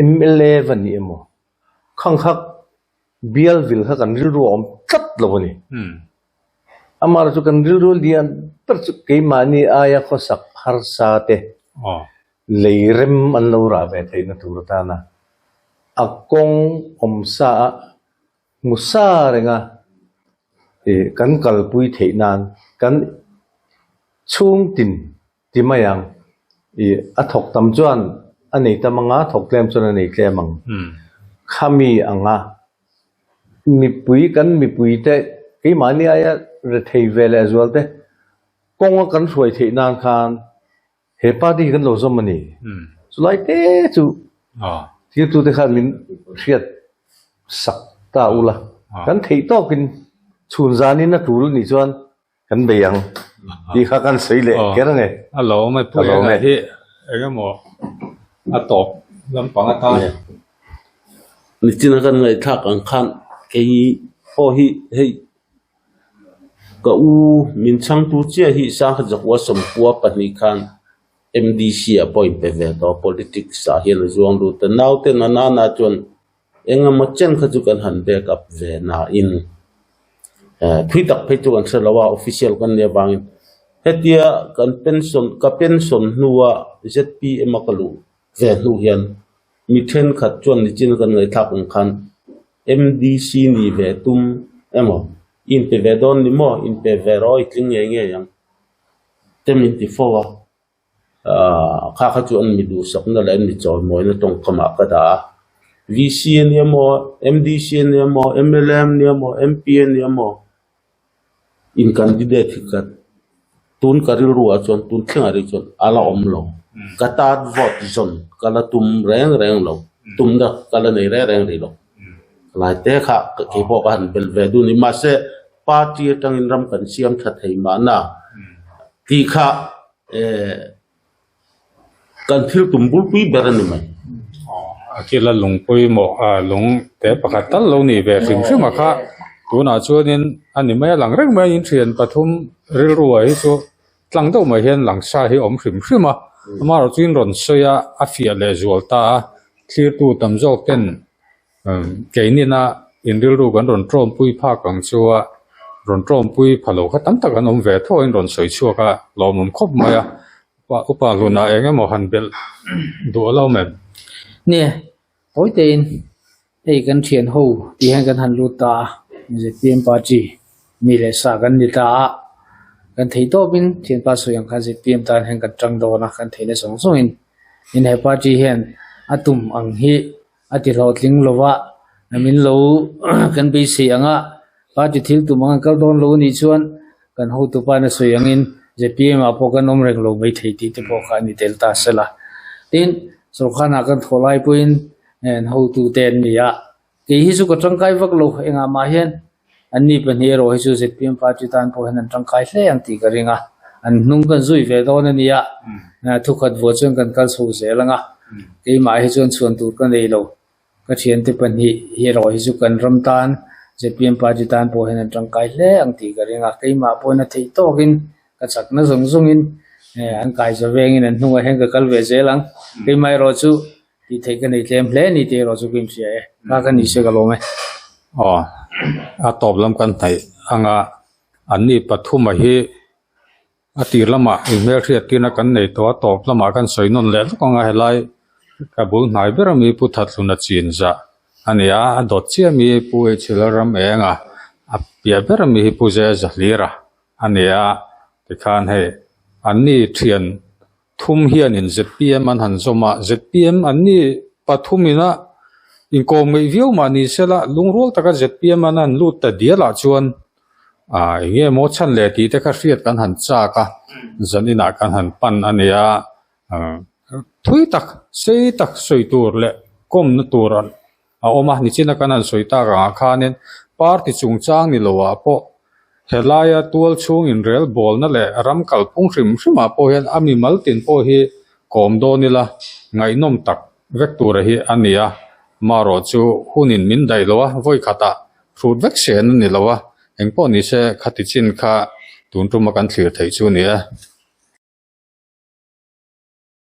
M11 ni emo khang khak Bialville kha kan ru om tat lo ni amar chu kan ru lian per chu ke mani aya kho sak har sa te leirem an lo ra ve theina tur ta na akong om sa musa renga kan kalpui theinan kan chung tin timayang athok tam chuan anei tamanga thok tlem chuan anei tlemang khami anga mi pui te ke mani aya re thei vel as well te kong kan suai theinan khan he party kan lo zomani sulai te chu ti tu te khan min riat sak ta ula kan thei to kin chun zani na tul ni chuan kan beyang ti kha kan sei le kerang e alo mai pu mai hi engemo atop lampang ata ni china kan ngai thak ang khan ke ho hi hei ka u min chang tu chia hi sa kha jakwa sampua pani khan MDC appoint pe ve to politics sa hian zuang ru ta naw te na chon enga ma chen kha chu kan han back up ve na in thui tak phe chu kan selawa official kan ne wangin hetia kan pension nuwa ZP emakalu ve nu hian mi then khat chon ni chin kan ngai thak ang khan MDC ni ve tum emo in pe ve don ni mo in pe ve roi tling nge yang temin ti fowa kha chu an mi du sak na la ni chol moi na tong kama ka da VC ni mo MDC ni mo MLM ni mo MPN ni mo in candidate ka tun karil ruwa chon tun thlenga ri chon ala omlo katat vote zon kala tum reng lo tum da kala nei reng ri lo lai te kha ke po kan bel ve du ni ma se party tang in ram kan siam tha thei ma na ti kha kan thil tum bul pui beran ni mai akila lungpui mo lung te pakatal lo ni ve hrim hrim kha tuna chuanin ani mai lang reng mai in thian pathum ril ruai chu tlang do mai hian lang sa hi om hrim hrim amaro chuin ron soya afia le zualta clear tu tam jok ten keinina in ril ru kan ron trom pui pha kang chuwa ron trom pui phalo kha tam tak an om ve tho in ron soi chuwa ka lomum khop maya upa luna engemaw han bel du lo mem nè tối tên đây kan thiền ho ti han kan han lu ta je pm party mi le sa kan ni ta kan thei to bin thiền pa so yang kha je pm tan han kan tang do na kan thei le song song in in he party hian atum ang hi ati rotling lowa namin lo kan bi si anga party thil tu mang kal don lo ni chuan kan ho tu pa na soyangin JPM apo kan om rek lo mai thei ti te po kha ni delta sela tin sorkhana kan tholai puin en ho tu ten ni ya ke hi su ko tangkai vak lo enga ma hian anni pan hi ro hi su JPM party tan po han tangkai hle ang ti ka ringa an nung kan zui ve don ni ya na thu khat vo chung kan kal su se langa ke ma hi chon chuan tu kan nei lo ka thian te pan hi ro hi su kan ram tan JPM party tan po han tangkai hle ang ti ka ringa ke ma po na thei to kin ka chak na zong zong in an kai zo veng in an nu hen ka kal ve ze lang ke mai ro chu ti thei ka nei tlem hle ni te ro chu kim sia e ka kan ni se ka lo me a top lam kan thai anga anni pathuma hi atir lama email riat tina kan nei to top lama kan soinon le ko nga helai ka bu nai bera mi pu that luna chin za ania dot chia mi pu e chilaram enga a pia bera mi pu je za lira ania te khan he anni thian thum hian in ZPM an han zoma ZPM anni pathumina in ko mai view mani sela lungrol taka ZPM an lut ta diala chuan nge mo chan le ti te ka riat kan han cha ka zanina kan han pan ania thui tak sei tak soi tur le kom na turan oma ni china kan an soi ta ga khanen party chung chang ni lowa po helaya tual chung in rel bol na le ram kal pung hrim hrim po hian ami mal tin po hi kom do ni la ngai nom tak vek tur hi ania maro chu hunin min dai lowa voi khata fruit vek sen ni lowa engpo ni se khati chin kha tun tu ma kan thlir thei chu ni